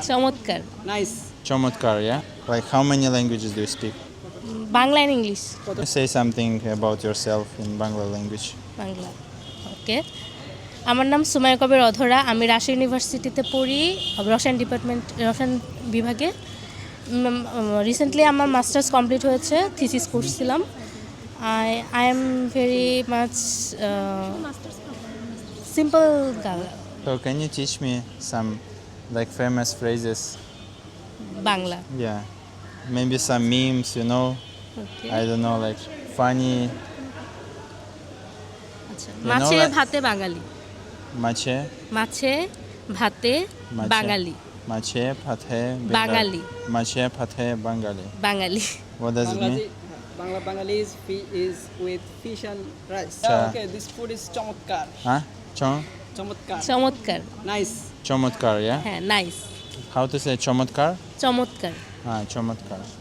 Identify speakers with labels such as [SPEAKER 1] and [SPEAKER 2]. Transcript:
[SPEAKER 1] চমৎকার।
[SPEAKER 2] Nice.
[SPEAKER 3] Chomotkar, yeah? Like how many languages do you speak?
[SPEAKER 1] Bangla and English.
[SPEAKER 3] Say something about yourself in Bangla language.
[SPEAKER 1] Bangla. Okay. আমার নাম সুমাইয়া কবির অধরা। আমি রাজশাহী ইউনিভার্সিটিতে পড়ি, রসায়ন বিভাগে। রিসেন্টলি আমার মাস্টার্স কমপ্লিট হয়েছে, থিসিস করছিলাম। I am very much simple girl.
[SPEAKER 3] So can you teach me some like famous phrases?
[SPEAKER 1] Bangla.
[SPEAKER 3] Yeah. Maybe some memes, you know?
[SPEAKER 1] Okay.
[SPEAKER 3] I don't know, like funny
[SPEAKER 1] আচ্ছা,
[SPEAKER 3] know,
[SPEAKER 1] মাছে
[SPEAKER 3] like-
[SPEAKER 1] ভাতে বাঙালি।
[SPEAKER 3] mache,
[SPEAKER 1] মাছে ভাতে
[SPEAKER 3] mache,
[SPEAKER 1] Bangali.
[SPEAKER 3] mache, pathe,
[SPEAKER 1] Bangali.
[SPEAKER 3] Mache, pathe, Bangali.
[SPEAKER 1] Bangali.
[SPEAKER 3] What does it mean?
[SPEAKER 2] Bangladesh is with fish and rice.
[SPEAKER 3] Cha.
[SPEAKER 2] Okay, this food is chamatkar.
[SPEAKER 3] Huh?
[SPEAKER 2] Chamatkar.
[SPEAKER 1] চমৎকার।
[SPEAKER 2] Nice.
[SPEAKER 3] Chomotkar, yeah?
[SPEAKER 1] হ্যাঁ, nice.
[SPEAKER 3] How to say chomotkar?
[SPEAKER 1] চমৎকার।
[SPEAKER 3] Chomotkar.